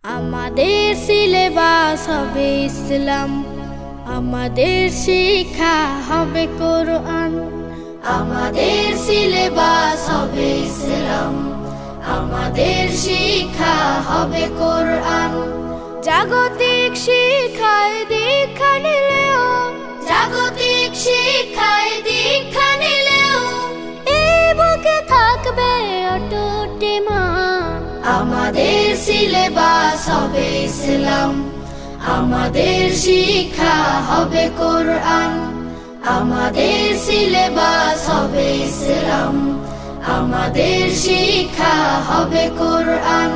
আমাদের সিলেবাস হবে ইসলাম, আমাদের শিক্ষা হবে কোরআন। আমাদের সিলেবাস হবে ইসলাম, আমাদের শিক্ষা হবে কোরআন। জাগতিক শিক্ষায় দীক্ষা নিলেও, জাগতিক শিক্ষায় দীক্ষা নিলেও এই বুকে থাকবে অটুট ঈমান। আমাদের সিলেবাস হবে ইসলাম, আমাদের শিক্ষা হবে কোরআন। আমাদের সিলেবাস হবে ইসলাম, আমাদের শিক্ষা হবে কোরআন।